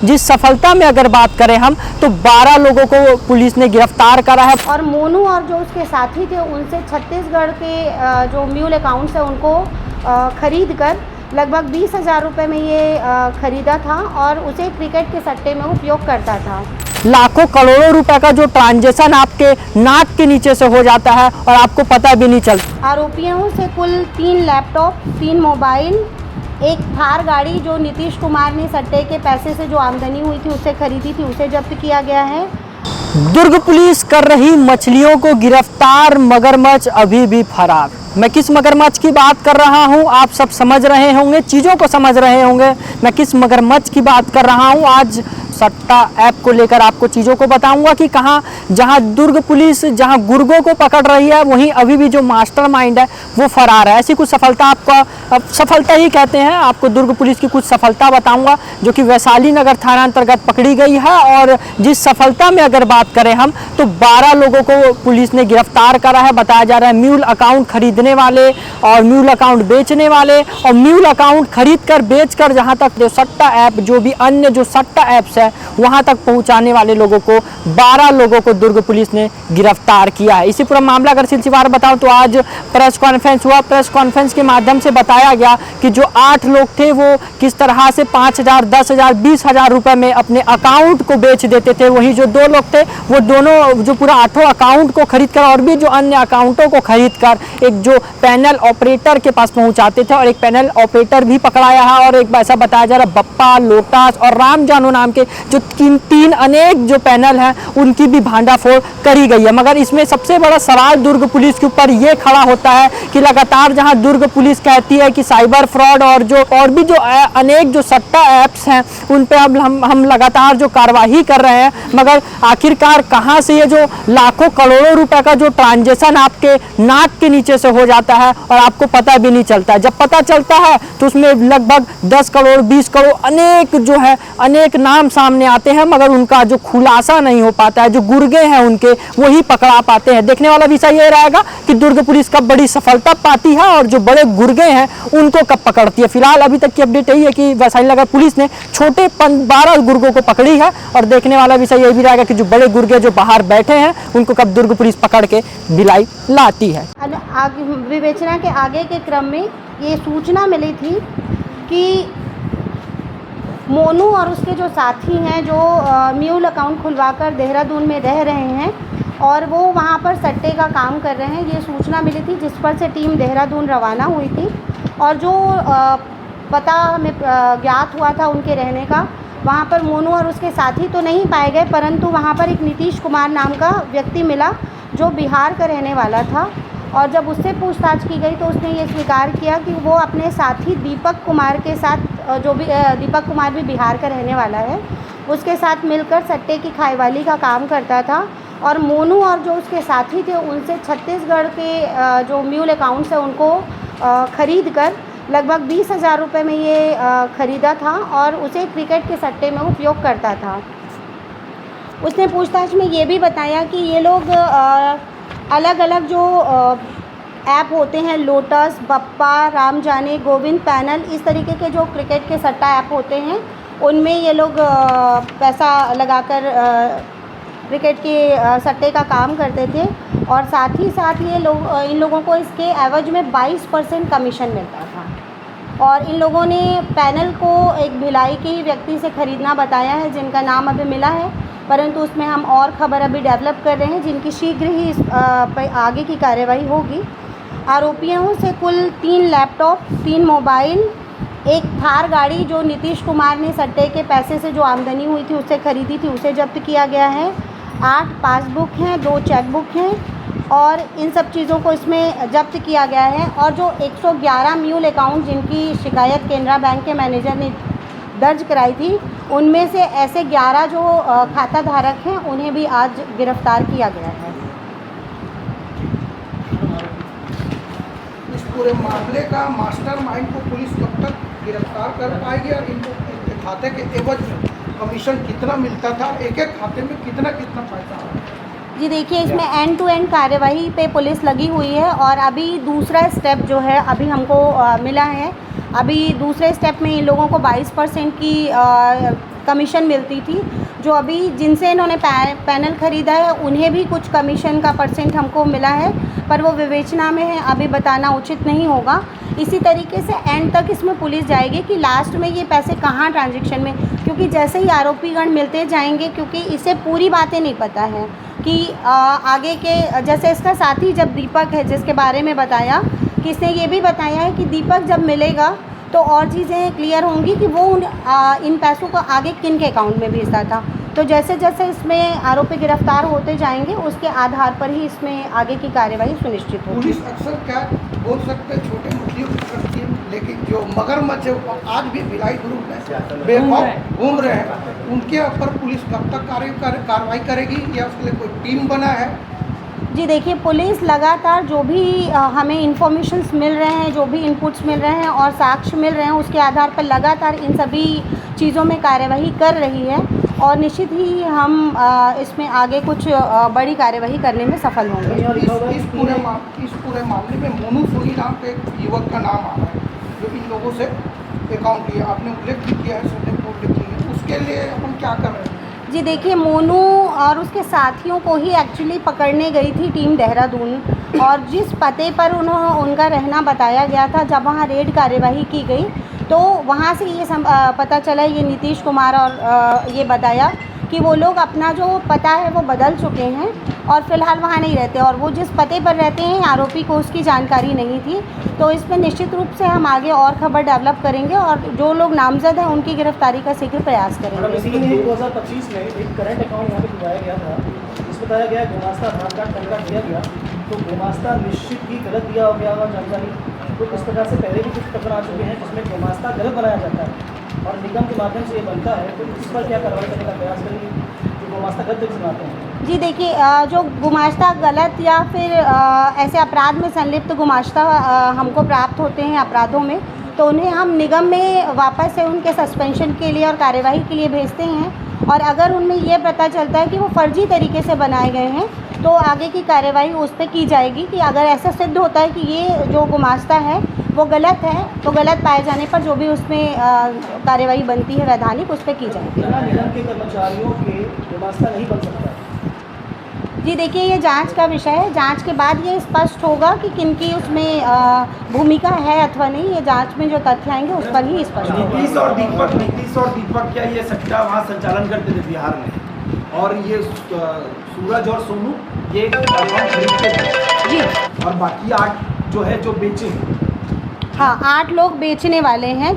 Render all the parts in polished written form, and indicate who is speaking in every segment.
Speaker 1: जिस सफलता में अगर बात करें हम तो 12 लोगों को पुलिस ने गिरफ्तार करा है।
Speaker 2: और मोनू और जो उसके साथी थे उनसे छत्तीसगढ़ के जो म्यूल अकाउंट्स है उनको खरीद कर लगभग 20,000 रुपये में ये ख़रीदा था और उसे क्रिकेट के सट्टे में उपयोग करता था।
Speaker 1: लाखों करोड़ों रुपए का जो ट्रांजैक्शन आपके नाक के नीचे से हो जाता है और आपको पता भी नहीं चलता।
Speaker 2: आरोपियों से कुल 3 लैपटॉप, 3 मोबाइल, एक थार गाड़ी जो नीतीश कुमार ने सट्टे के पैसे से जो आमदनी हुई थी उससे खरीदी थी उसे जब्त किया गया है।
Speaker 1: दुर्ग पुलिस कर रही मछलियों को गिरफ्तार, मगरमच्छ अभी भी फरार। मैं किस मगरमच्छ की बात कर रहा हूं आप सब समझ रहे होंगे, चीज़ों को समझ रहे होंगे। मैं किस मगरमच्छ की बात कर रहा हूं आज सट्टा ऐप को लेकर आपको चीज़ों को बताऊंगा कि कहां, जहां दुर्ग पुलिस जहां गुर्गों को पकड़ रही है वहीं अभी भी जो मास्टरमाइंड है वो फरार है। ऐसी कुछ सफलता आपका, सफलता ही कहते हैं, आपको दुर्ग पुलिस की कुछ सफलता बताऊंगा जो कि वैशाली नगर थाना अंतर्गत पकड़ी गई है। और जिस सफलता में अगर बात करें हम तो 12 लोगों को पुलिस ने गिरफ्तार करा है। बताया जा रहा है म्यूल अकाउंट खरीदने वाले और म्यूल अकाउंट बेचने वाले और म्यूल अकाउंट खरीद कर बेच कर जहाँ तक जो सट्टा ऐप, जो भी अन्य जो सट्टा ऐप्स है वहां तक पहुंचाने वाले लोगों को 12 लोगों को दुर्ग पुलिस ने गिरफ्तार किया है। इसी पूरा मामला अगर सिलसिलेवार बताऊं तो आज प्रेस कॉन्फ्रेंस हुआ। प्रेस कॉन्फ्रेंस के माध्यम से बताया गया कि जो 8 लोग थे वो किस तरह से 5,000, 10,000, 20,000 रुपए में अपने अकाउंट को बेच देते थे। वहीं जो 2 लोग थे वो दोनों जो पूरा 8 अकाउंट को खरीद कर और भी जो अन्य अकाउंटों को खरीद कर एक जो पैनल ऑपरेटर के पास पहुंचाते थे और एक पैनल ऑपरेटर भी पकड़ाया है। और एक ऐसा बताया जा रहा है बप्पा, लोटास और राम जानू नाम के जो 3 अनेक जो पैनल हैं उनकी भी भांडाफोड़ करी गई है। मगर इसमें सबसे बड़ा सवाल दुर्ग पुलिस के ऊपर ये खड़ा होता है कि लगातार जहां दुर्ग पुलिस कहती है कि साइबर फ्रॉड और भी जो अनेक जो सट्टा ऐप्स हैं उन पे हम लगातार जो कार्रवाई कर रहे हैं, मगर आखिरकार कहां से ये जो लाखों करोड़ों रुपए का जो ट्रांजैक्शन आपके नाक के नीचे से हो जाता है और आपको पता भी नहीं चलता। जब पता चलता है तो उसमें लगभग 10 करोड़, 20 करोड़ अनेक जो है अनेक नाम सामने आते हैं, मगर उनका जो खुलासा नहीं हो पाता है। जो गुर्गे हैं उनके वही पकड़ा पाते हैं। देखने वाला विषय ये रहेगा कि दुर्ग पुलिस कब बड़ी सफलता पाती है और जो बड़े गुर्गे हैं उनको कब पकड़ती है। फिलहाल अभी तक की अपडेट यही है कि वैशाली नगर पुलिस ने छोटे 12 गुर्गों को पकड़ी है और देखने वाला विषय ये भी रहेगा कि जो बड़े गुर्गे जो बाहर बैठे हैं उनको कब दुर्ग पुलिस पकड़ के भिलाई लाती है।
Speaker 2: विवेचना के आगे के क्रम में ये सूचना मिली थी कि मोनू और उसके जो साथी हैं जो म्यूल अकाउंट खुलवाकर देहरादून में रह रहे हैं और वो वहाँ पर सट्टे का काम कर रहे हैं, ये सूचना मिली थी जिस पर से टीम देहरादून रवाना हुई थी। और जो पता हमें ज्ञात हुआ था उनके रहने का, वहाँ पर मोनू और उसके साथी तो नहीं पाए गए, परंतु वहाँ पर एक नीतीश कुमार नाम का व्यक्ति मिला जो बिहार का रहने वाला था। और जब उससे पूछताछ की गई तो उसने ये स्वीकार किया कि वो अपने साथी दीपक कुमार के साथ, जो भी दीपक कुमार भी बिहार का रहने वाला है, उसके साथ मिलकर सट्टे की खाईवाली का काम करता था। और मोनू और जो उसके साथी थे उनसे छत्तीसगढ़ के जो म्यूल अकाउंट्स है उनको खरीद कर लगभग 20,000 रुपये में ये ख़रीदा था और उसे क्रिकेट के सट्टे में उपयोग करता था। उसने पूछताछ में ये भी बताया कि ये लोग अलग अलग जो ऐप होते हैं, लोटस, बप्पा, राम जाने, गोविंद पैनल, इस तरीके के जो क्रिकेट के सट्टा ऐप होते हैं उनमें ये लोग पैसा लगाकर क्रिकेट के सट्टे का काम करते थे। और साथ ही साथ ये लोग, इन लोगों को इसके एवज में 22% कमीशन मिलता था। और इन लोगों ने पैनल को एक भिलाई के व्यक्ति से ख़रीदना बताया है जिनका नाम अभी मिला है, परंतु उसमें हम और ख़बर अभी डेवलप कर रहे हैं जिनकी शीघ्र ही आगे की कार्यवाही होगी। आरोपियों से कुल 3 लैपटॉप, 3 मोबाइल, एक थार गाड़ी जो नीतीश कुमार ने सट्टे के पैसे से जो आमदनी हुई थी उससे खरीदी थी उसे जब्त किया गया है। 8 पासबुक हैं, 2 चेकबुक हैं और इन सब चीज़ों को इसमें जब्त किया गया है। और जो 111 म्यूल अकाउंट जिनकी शिकायत केनरा बैंक के मैनेजर ने दर्ज कराई थी, उनमें से ऐसे 11 जो खाता धारक हैं उन्हें भी आज गिरफ्तार किया गया है।
Speaker 3: इस पूरे मामले का मास्टरमाइंड को पुलिस कब तक गिरफ्तार कर पाएगी और इनको खाते के एवज में कमीशन कितना मिलता था, एक एक खाते में कितना कितना पैसा आ रहा है?
Speaker 2: जी देखिए, इसमें एंड टू एंड कार्यवाही पे पुलिस लगी हुई है और अभी दूसरा स्टेप जो है अभी हमको मिला है। अभी दूसरे स्टेप में इन लोगों को 22% की कमीशन मिलती थी। जो अभी जिनसे इन्होंने पैनल ख़रीदा है उन्हें भी कुछ कमीशन का परसेंट हमको मिला है, पर वो विवेचना में है, अभी बताना उचित नहीं होगा। इसी तरीके से एंड तक इसमें पुलिस जाएगी कि लास्ट में ये पैसे कहाँ ट्रांजैक्शन में, क्योंकि जैसे ही आरोपीगण मिलते जाएंगे, क्योंकि इसे पूरी बातें नहीं पता है कि आगे के, जैसे इसका साथी जब दीपक है जिसके बारे में बताया कि इसने ये भी बताया है कि दीपक जब मिलेगा तो और चीज़ें क्लियर होंगी कि वो इन पैसों को आगे किन के अकाउंट में भेजता था। तो जैसे जैसे इसमें आरोपी गिरफ्तार होते जाएंगे उसके आधार पर ही इसमें आगे की कार्यवाही सुनिश्चित होगी।
Speaker 3: पुलिस अक्सर क्या बोल सकते हैं, छोटे मछलियों को पकड़ती है, लेकिन जो मगरमच्छ है वो आज भी भिलाई ग्रुप में बेखौफ घूम रहे हैं, उनके ऊपर पुलिस कब तक कार्रवाई करेगी या उसके लिए कोई टीम बना है?
Speaker 2: जी देखिए, पुलिस लगातार जो भी हमें इन्फॉर्मेशंस मिल रहे हैं, जो भी इनपुट्स मिल रहे हैं और साक्ष्य मिल रहे हैं, उसके आधार पर लगातार इन सभी चीज़ों में कार्यवाही कर रही है और निश्चित ही हम इसमें आगे कुछ बड़ी कार्यवाही करने में सफल होंगे।
Speaker 3: इस पूरे मामले में मोनू सोनी नाम के एक युवक का नाम आ रहा है जो इन लोगों से अकाउंट लिया, आपने उल्लेख भी किया है, सुप्रीम कोर्ट लिखी है, उसके लिए अपन क्या कर रहे हैं?
Speaker 2: जी देखिए, मोनू और उसके साथियों को ही एक्चुअली पकड़ने गई थी टीम देहरादून, और जिस पते पर उनका रहना बताया गया था, जब वहाँ रेड कार्यवाही की गई तो वहाँ से ये पता चला, ये नीतीश कुमार और ये बताया कि वो लोग अपना जो पता है वो बदल चुके हैं और फ़िलहाल वहाँ नहीं रहते, और वो जिस पते पर रहते हैं आरोपी को उसकी जानकारी नहीं थी। तो इस पर निश्चित रूप से हम आगे और खबर डेवलप करेंगे और जो लोग नामजद हैं उनकी गिरफ्तारी का शीघ्र प्रयास करेंगे।
Speaker 4: 2025 में एक करंट अकाउंट यहाँ पे खुलवाया गया था, इस बताया गया गुमास्ता आधार कार्ड पैन कार्ड दिया गया, तो गुमास्ता निश्चित ही गलत दिया गया होगा जानकारी। तो इस प्रकार से पहले भी कुछ प्रकरण आ चुके हैं जिसमें गुमास्ता गलत बनाया जाता है और निगम के माध्यम से ये बनता है, तो इस पर क्या कार्रवाई करने का प्रयास करेंगे जो गुमास्ता गलत तरीके से बनाते हैं?
Speaker 2: जी देखिए, जो गुमाश्ता गलत या फिर ऐसे अपराध में संलिप्त गुमाश्ता हमको प्राप्त होते हैं अपराधों में, तो उन्हें हम निगम में वापस से उनके सस्पेंशन के लिए और कार्यवाही के लिए भेजते हैं, और अगर उनमें ये पता चलता है कि वो फर्जी तरीके से बनाए गए हैं तो आगे की कार्यवाही उस पर की जाएगी। कि अगर ऐसा सिद्ध होता है कि ये जो गुमाश्ता है वो गलत है, तो गलत पाए जाने पर जो भी उसमें कार्यवाही बनती है वैधानिक, उस पर की जाएगी।
Speaker 4: निगम के कर्मचारियों के गुमास्ता नहीं बन सकता?
Speaker 2: जी देखिए, ये जांच का विषय है, जांच के बाद ये स्पष्ट होगा कि किनकी उसमें भूमिका है अथवा नहीं। ये जांच में जो तथ्य आएंगे उस पर ही स्पष्ट होगा।
Speaker 5: नीतीश और दीपक क्या ये सट्टा वहाँ संचालन करते थे बिहार में, और ये सूरज और सोनू ये खरीदते थे
Speaker 2: जी,
Speaker 5: और बाकी 8 जो है जो बेचे?
Speaker 2: हाँ, 8 लोग बेचने वाले हैं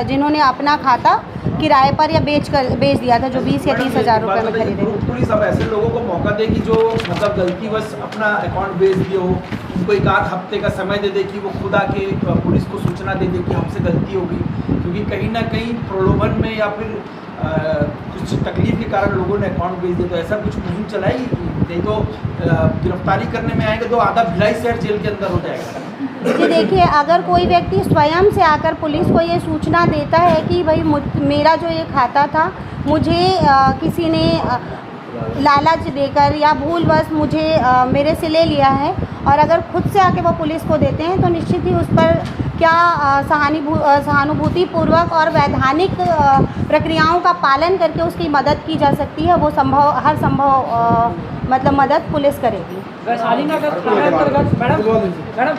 Speaker 2: जिन्होंने अपना खाता किराए पर या बेच दिया था, जो 20 या 30 हज़ार रुपये में खरीदे।
Speaker 5: पुलिस अब ऐसे लोगों को मौका देगी जो मतलब गलतीवश अपना अकाउंट बेच दिए हो, उनको एक आध हफ्ते का समय दे दे कि वो खुद आके पुलिस को सूचना दे दे कि हमसे गलती होगी, क्योंकि कहीं ना कहीं प्रलोभन में या फिर कुछ तकलीफ के कारण लोगों ने अकाउंट बेच दिया। तो ऐसा कुछ मुहिम चलाई, नहीं तो गिरफ्तारी करने में आएंगे तो आधा भिलाई शहर जेल के अंदर हो जाएगा।
Speaker 2: जी देखिए, अगर कोई व्यक्ति स्वयं से आकर पुलिस को ये सूचना देता है कि भाई मेरा जो ये खाता था मुझे किसी ने लालच देकर या भूलवश मुझे मेरे से ले लिया है, और अगर खुद से आके वो पुलिस को देते हैं तो निश्चित ही उस पर क्या सहानुभूतिपूर्वक और वैधानिक प्रक्रियाओं का पालन करके उसकी मदद की जा सकती है। वो हर संभव मतलब मदद पुलिस करेगी।
Speaker 1: वैशाली नगर थाना अंतर्गत मैडम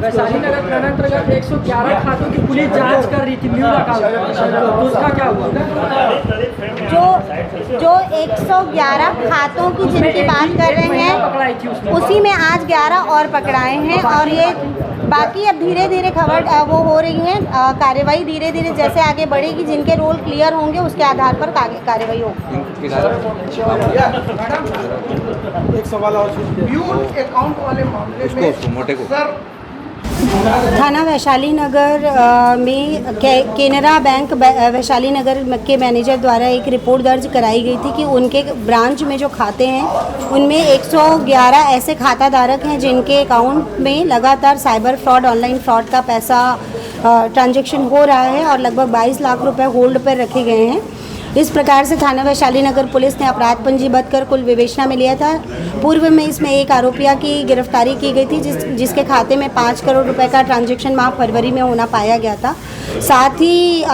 Speaker 1: वैशाली नगर थाना अंतर्गत 111 खातों की पुलिस जांच कर रही थी म्यूल अकाउंट, तो उसका क्या हुआ?
Speaker 2: जो 111 खातों की जिनकी बात कर रहे हैं उसी में आज 11 और पकड़ाए हैं, और ये बाकी अब धीरे धीरे खबर वो हो रही है। कार्यवाही धीरे धीरे जैसे आगे बढ़ेगी, जिनके रोल क्लियर होंगे उसके आधार पर कार्यवाही होगी।
Speaker 3: एक सवाल और, म्यूल अकाउंट वाले मामले में सर
Speaker 2: थाना वैशाली नगर में केनरा बैंक वैशाली नगर के मैनेजर द्वारा एक रिपोर्ट दर्ज कराई गई थी कि उनके ब्रांच में जो खाते हैं उनमें 111 ऐसे खाता धारक हैं जिनके अकाउंट में लगातार साइबर फ्रॉड, ऑनलाइन फ्रॉड का पैसा ट्रांजैक्शन हो रहा है और लगभग 22 लाख रुपए होल्ड पर रखे गए हैं। इस प्रकार से थाना वैशाली नगर पुलिस ने अपराध पंजीबद्ध कर कुल विवेचना में लिया था। पूर्व में इसमें एक आरोपिया की गिरफ्तारी की गई थी जिसके खाते में 5 करोड़ रुपए का ट्रांजैक्शन माह फरवरी में होना पाया गया था। साथ ही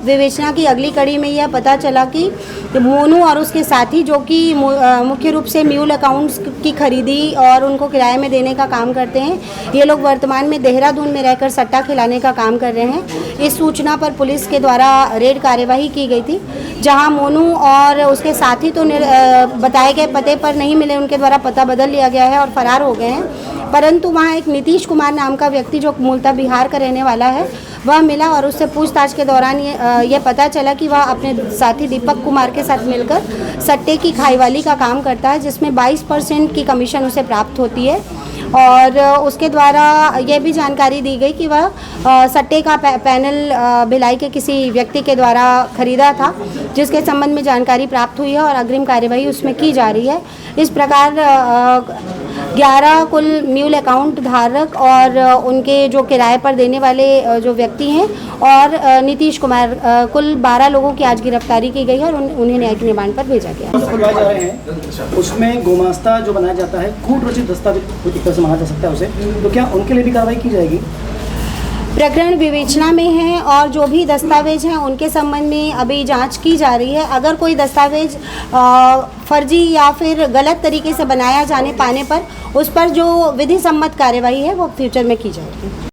Speaker 2: विवेचना की अगली कड़ी में यह पता चला कि मोनू और उसके साथी, जो कि मुख्य रूप से म्यूल अकाउंट्स की खरीदी और उनको किराए में देने का काम करते हैं, ये लोग वर्तमान में देहरादून में रहकर सट्टा खिलाने का काम कर रहे हैं। इस सूचना पर पुलिस के द्वारा रेड कार्यवाही की गई थी, जहां मोनू और उसके साथी तो बताए गए पते पर नहीं मिले, उनके द्वारा पता बदल लिया गया है और फरार हो गए हैं। परंतु वहां एक नीतीश कुमार नाम का व्यक्ति, जो मूलतः बिहार का रहने वाला है, वह मिला और उससे पूछताछ के दौरान ये पता चला कि वह अपने साथी दीपक कुमार के साथ मिलकर सट्टे की खाईवाली का काम करता है, जिसमें 22% की कमीशन उसे प्राप्त होती है। और उसके द्वारा यह भी जानकारी दी गई कि वह सट्टे का पैनल भिलाई के किसी व्यक्ति के द्वारा खरीदा था, जिसके संबंध में जानकारी प्राप्त हुई है और अग्रिम कार्यवाही उसमें की जा रही है। इस प्रकार 11 कुल म्यूल अकाउंट धारक और उनके जो किराए पर देने वाले जो व्यक्ति हैं और नीतीश कुमार, कुल 12 लोगों की आज गिरफ्तारी की गई है और उन्हें न्यायिक रिमांड पर भेजा गया।
Speaker 4: खुलवाए जा रहे हैं, उसमें गोमास्ता जो बनाया जाता है, कूट रचित दस्तावेज एक तरह से माना जा सकता है उसे, तो क्या उनके लिए भी कार्रवाई की जाएगी?
Speaker 2: प्रकरण विवेचना में है और जो भी दस्तावेज हैं उनके संबंध में अभी जांच की जा रही है। अगर कोई दस्तावेज फर्जी या फिर गलत तरीके से बनाया जाने पाने पर उस पर जो विधि सम्मत कार्यवाही है वो फ्यूचर में की जाएगी।